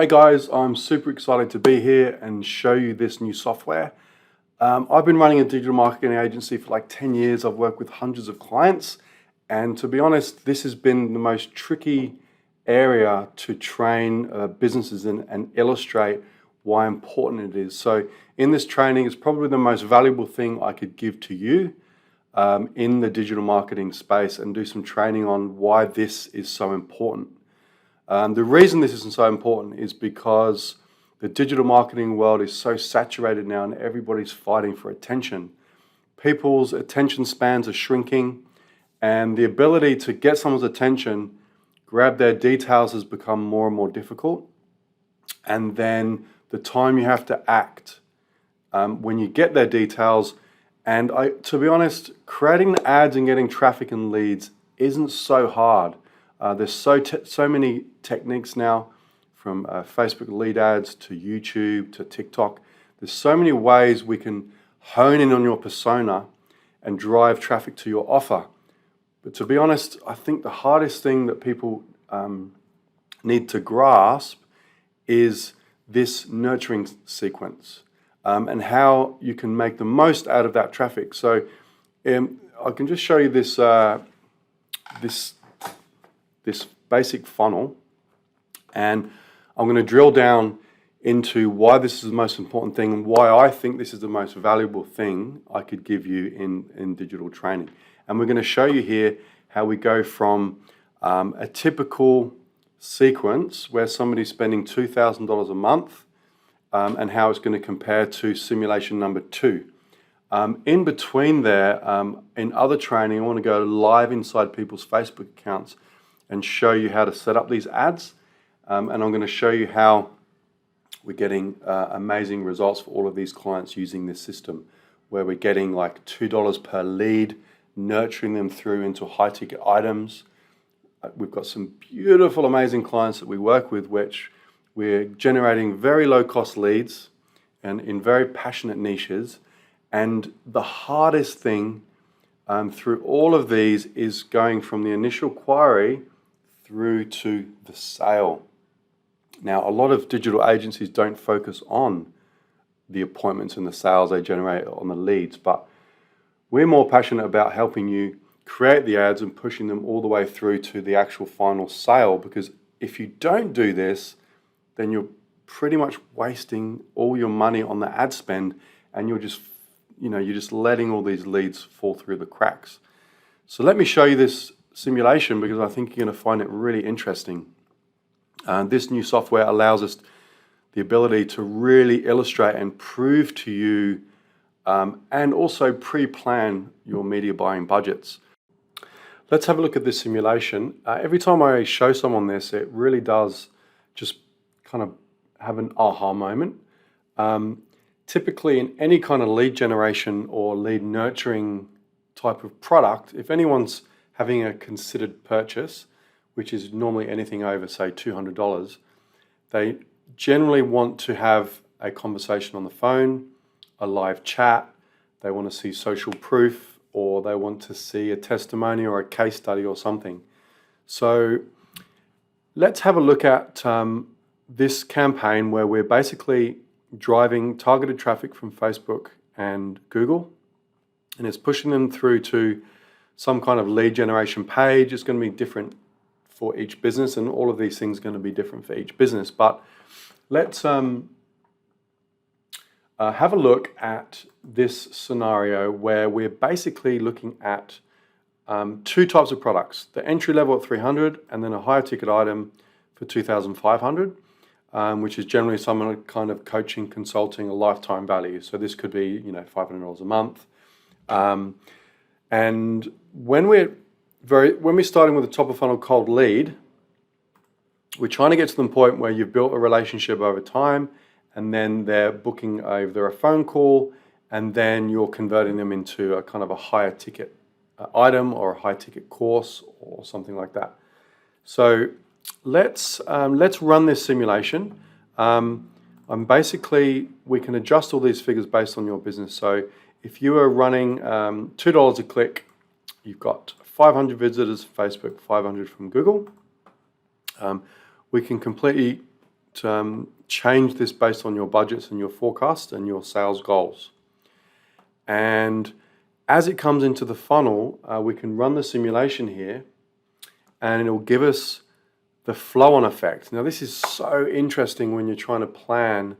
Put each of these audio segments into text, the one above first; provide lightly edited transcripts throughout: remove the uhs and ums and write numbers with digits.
Hey guys, I'm super excited to be here and show you this new software. I've been running a digital marketing agency for like 10 years. I've worked with hundreds of clients, and to be honest, this has been the most tricky area to train businesses in and illustrate why important it is. So in this training, it's probably the most valuable thing I could give to you in the digital marketing space, and do some training on why this is so important. The reason this isn't so important is because the digital marketing world is so saturated now and everybody's fighting for attention. People's attention spans are shrinking, and the ability to get someone's attention, grab their details, has become more and more difficult. And then the time you have to act when you get their details, and to be honest, creating the ads and getting traffic and leads isn't so hard. There's so many techniques now, from Facebook lead ads to YouTube to TikTok. There's so many ways we can hone in on your persona and drive traffic to your offer. But to be honest, I think the hardest thing that people need to grasp is this nurturing sequence and how you can make the most out of that traffic. So I can just show you this this basic funnel, and I'm going to drill down into why this is the most important thing and why I think this is the most valuable thing I could give you in digital training. And we're going to show you here how we go from a typical sequence where somebody's spending $2,000 a month and how it's going to compare to simulation number 2. In between there, in other training, I want to go live inside people's Facebook accounts and show you how to set up these ads. And I'm going to show you how we're getting amazing results for all of these clients using this system, where we're getting like $2 per lead, nurturing them through into high ticket items. We've got some beautiful, amazing clients that we work with, which we're generating very low cost leads and in very passionate niches. And the hardest thing through all of these is going from the initial query through to the sale. Now, a lot of digital agencies don't focus on the appointments and the sales they generate on the leads, but we're more passionate about helping you create the ads and pushing them all the way through to the actual final sale. Because if you don't do this, then you're pretty much wasting all your money on the ad spend, and you're just letting all these leads fall through the cracks. So let me show you this simulation, because I think you're going to find it really interesting. This new software allows us the ability to really illustrate and prove to you and also pre-plan your media buying budgets. Let's have a look at this simulation. Every time I show someone this, it really does just kind of have an aha moment. Typically in any kind of lead generation or lead nurturing type of product, if anyone's having a considered purchase, which is normally anything over, say, $200, they generally want to have a conversation on the phone, a live chat, they want to see social proof, or they want to see a testimony or a case study or something. So let's have a look at this campaign where we're basically driving targeted traffic from Facebook and Google, and it's pushing them through to some kind of lead generation page. It's going to be different for each business, and all of these things are going to be different for each business. But let's have a look at this scenario where we're basically looking at two types of products: the entry level at $300, and then a higher ticket item for $2,500, which is generally some kind of coaching, consulting, a lifetime value. So this could be, $500 a month. And when we're starting with a top of funnel cold lead, we're trying to get to the point where you've built a relationship over time, and then they're booking either a phone call, and then you're converting them into a kind of a higher ticket item or a high ticket course or something like that. So let's run this simulation. We can adjust all these figures based on your business. So if you are running $2 a click, you've got 500 visitors from Facebook, 500 from Google. We can completely change this based on your budgets and your forecast and your sales goals. And as it comes into the funnel, we can run the simulation here, and it'll give us the flow-on effect. Now, this is so interesting when you're trying to plan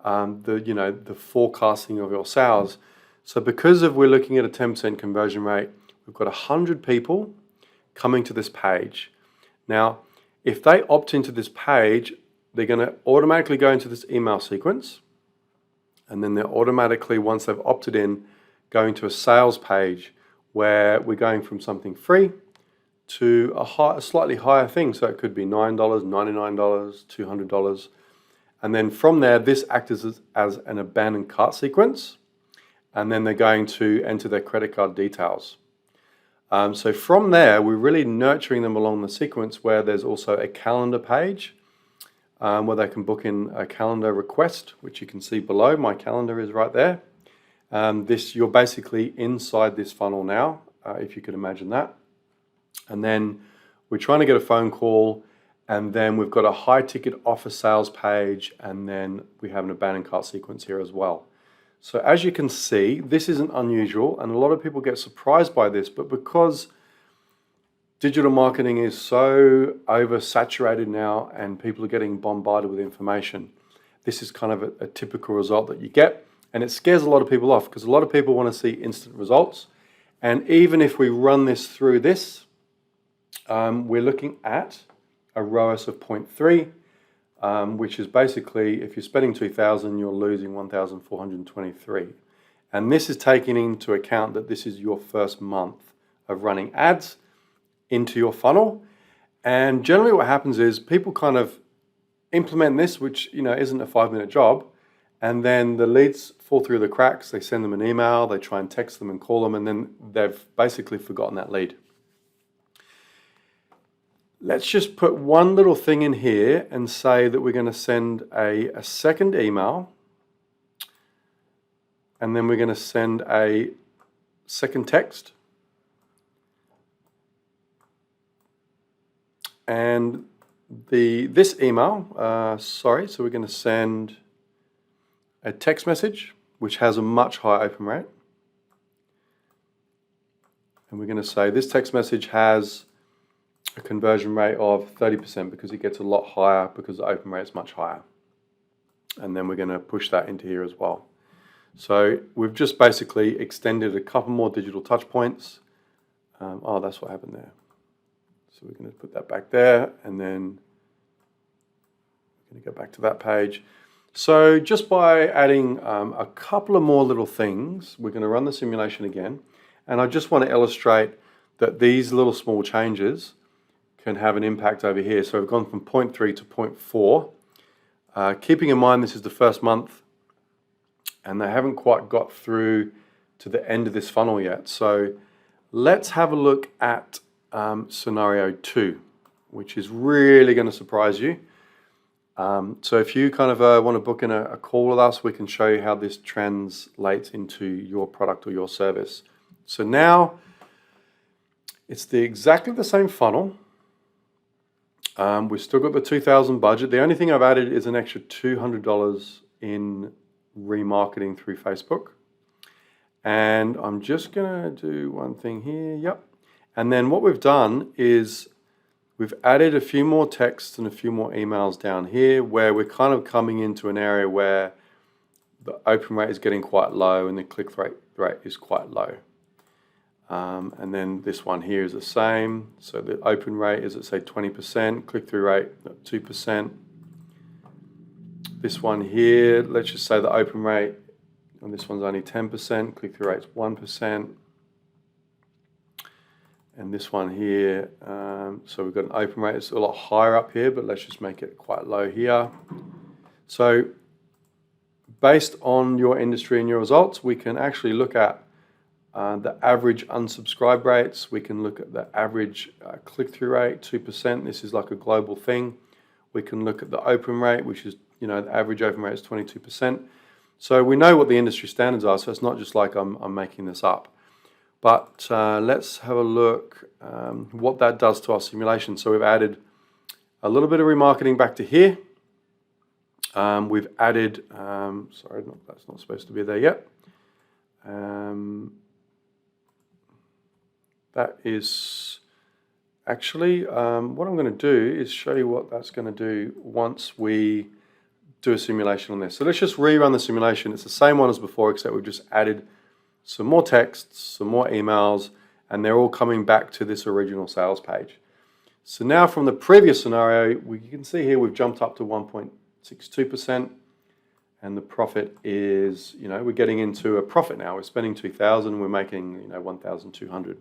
the forecasting of your sales. So because we're looking at a 10% conversion rate, we've got 100 people coming to this page. Now, if they opt into this page, they're going to automatically go into this email sequence, and then they're automatically, once they've opted in, going to a sales page where we're going from something free to a slightly higher thing. So it could be $9, $99, $200. And then from there, this acts as an abandoned cart sequence. And then they're going to enter their credit card details. So from there, we're really nurturing them along the sequence, where there's also a calendar page where they can book in a calendar request, which you can see below. My calendar is right there. You're basically inside this funnel now, if you could imagine that. And then we're trying to get a phone call, and then we've got a high ticket offer sales page, and then we have an abandoned cart sequence here as well. So as you can see, this isn't unusual, and a lot of people get surprised by this, but because digital marketing is so oversaturated now and people are getting bombarded with information, this is kind of a typical result that you get. And it scares a lot of people off, because a lot of people want to see instant results. And even if we run this through this, we're looking at a ROAS of 0.3, which is basically, if you're spending 2,000, you're losing 1,423. And this is taking into account that this is your first month of running ads into your funnel. And generally what happens is people kind of implement this, which isn't a 5-minute job, and then the leads fall through the cracks. They send them an email, they try and text them and call them, and then they've basically forgotten that lead. Let's just put one little thing in here and say that we're going to send a second email, and then we're going to send a second text. And this email, so we're going to send a text message, which has a much higher open rate. And we're going to say this text message has a conversion rate of 30%, because it gets a lot higher because the open rate is much higher. And then we're going to push that into here as well. So we've just basically extended a couple more digital touch points. That's what happened there. So we're going to put that back there, and then we're going to go back to that page. So just by adding a couple of more little things, we're going to run the simulation again. And I just want to illustrate that these little small changes can have an impact over here. So we've gone from 0.3 to 0.4. Keeping in mind this is the first month, and they haven't quite got through to the end of this funnel yet. So let's have a look at scenario 2, which is really going to surprise you. So if you kind of want to book in a call with us, we can show you how this translates into your product or your service. So now it's exactly the same funnel. We've still got the 2,000 budget. The only thing I've added is an extra $200 in remarketing through Facebook. And I'm just going to do one thing here. Yep. And then what we've done is we've added a few more texts and a few more emails down here, where we're kind of coming into an area where the open rate is getting quite low and the click-through rate is quite low. And then this one here is the same. So the open rate is at, say, 20%, click-through rate at 2%. This one here, let's just say the open rate on this one's only 10%, click-through rate's 1%. And this one here, so we've got an open rate, it's a lot higher up here, but let's just make it quite low here. So based on your industry and your results, we can actually look at the average unsubscribe rates. We can look at the average click-through rate, 2%. This is like a global thing. We can look at the open rate, which is, the average open rate is 22%. So we know what the industry standards are, so it's not just like I'm making this up. But let's have a look what that does to our simulation. So we've added a little bit of remarketing back to here. We've added, sorry, that's not supposed to be there yet. That is actually, what I'm going to do is show you what that's going to do once we do a simulation on this. So let's just rerun the simulation. It's the same one as before, except we've just added some more texts, some more emails, and they're all coming back to this original sales page. So now from the previous scenario, you can see here we've jumped up to 1.62%, and the profit is, we're getting into a profit now. We're spending 2,000, we're making, 1,200.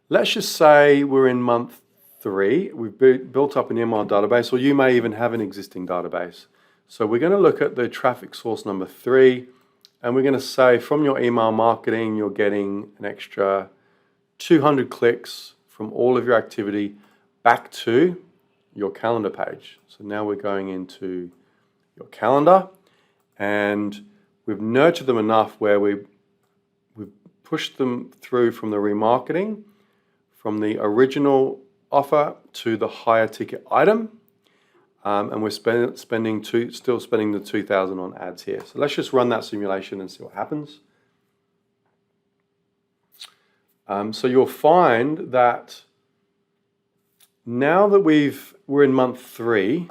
Let's just say we're in month 3. We've built up an email database, or you may even have an existing database. So we're going to look at the traffic source number 3, and we're going to say from your email marketing, you're getting an extra 200 clicks from all of your activity back to your calendar page. So now we're going into your calendar, and we've nurtured them enough where we've pushed them through from the remarketing, from the original offer to the higher ticket item, and we're still spending the 2,000 on ads here. So let's just run that simulation and see what happens. So you'll find that now that we're in month 3,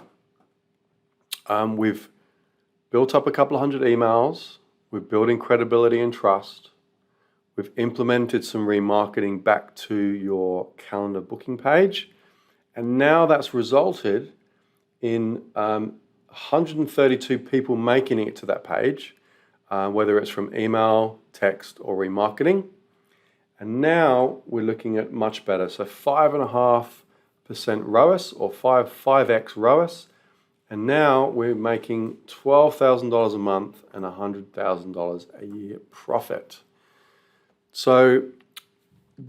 we've built up a couple of hundred emails, we're building credibility and trust, we've implemented some remarketing back to your calendar booking page, and now that's resulted in 132 people making it to that page, whether it's from email, text, or remarketing. And now we're looking at much better. So 5.5% ROAS, or 5x ROAS. And now we're making $12,000 a month and $100,000 a year profit. So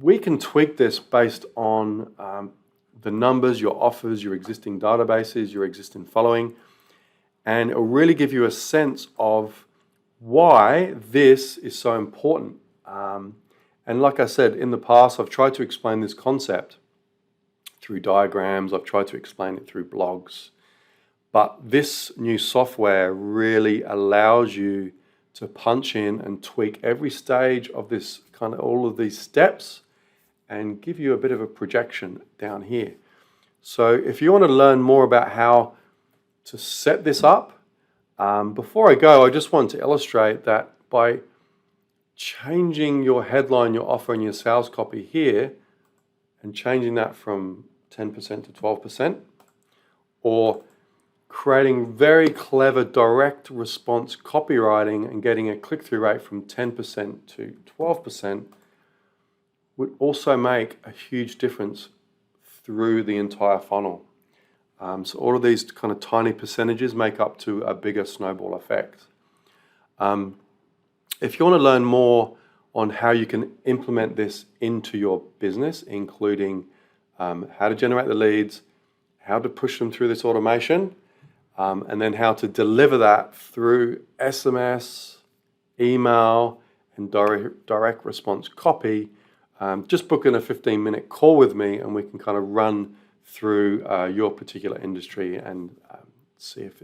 we can tweak this based on the numbers, your offers, your existing databases, your existing following, and it'll really give you a sense of why this is so important. And like I said, in the past, I've tried to explain this concept through diagrams, I've tried to explain it through blogs, but this new software really allows you to punch in and tweak every stage of this, kind of all of these steps, and give you a bit of a projection down here. So if you want to learn more about how to set this up, before I go, I just want to illustrate that by changing your headline, your offer, and your sales copy here, and changing that from 10% to 12%, or creating very clever direct response copywriting and getting a click-through rate from 10% to 12%, would also make a huge difference through the entire funnel. So all of these kind of tiny percentages make up to a bigger snowball effect. If you want to learn more on how you can implement this into your business, including how to generate the leads, how to push them through this automation, and then how to deliver that through SMS, email, and direct response copy, just book in a 15-minute call with me, and we can kind of run through your particular industry and see if